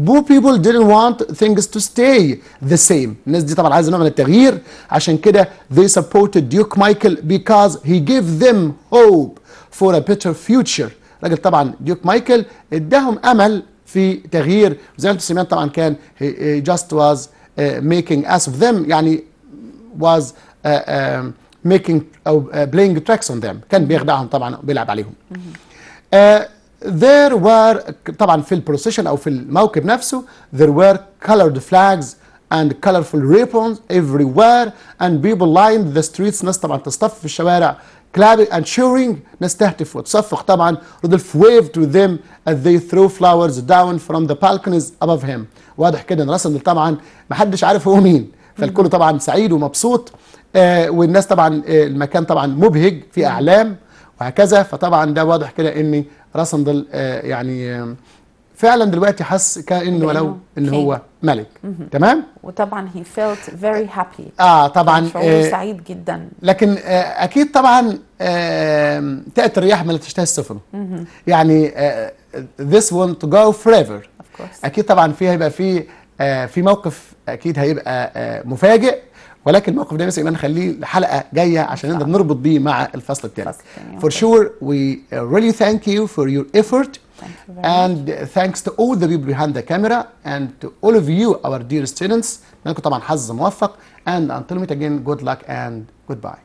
poor people didn't want things to stay the same. الناس دي طبعا عايزه نوع من التغيير، عشان كده they supported Duke Michael because he gave them hope for a better future. راجل طبعا ديوك مايكل اداهم امل في تغيير. زي ما انتم سمعتوا طبعا كان he just was making us of them، يعني was making أو playing tricks on them، كان بيخدعهم طبعا وبيلعب عليهم. There were طبعا في البروسيشن او في الموكب نفسه there were colored flags and colorful ribbons everywhere and people lined the streets. ناس طبعا تصطف في الشوارع clapping and cheering، ناس تهتف وتصفق طبعا. رودولف waved to them as they threw flowers down from the balconies above him. واضح كده ان راسل طبعا ما حدش عارف هو مين، فالكل طبعا سعيد ومبسوط. والناس طبعا المكان طبعا مبهج في اعلام وهكذا. فطبعا ده واضح كده ان راسندل يعني فعلا دلوقتي حس كأنه ولو ان هو ملك. تمام. وطبعا he felt very happy. طبعا شعور سعيد جدا. لكن اكيد طبعا تأتي الرياح ما لا تشتهي السفن. يعني this won't go forever. Of course. اكيد طبعا فيها هيبقى في موقف اكيد هيبقى مفاجئ، ولكن الموقف ده مثلا نخليه لحلقه جايه عشان نقدر نربط بيه مع الفصل الثالث. For sure we really thank you for your effort. And thanks to all the people behind the camera and to all of you our dear students. لكم طبعا حظ موفق and until we meet again good luck and goodbye.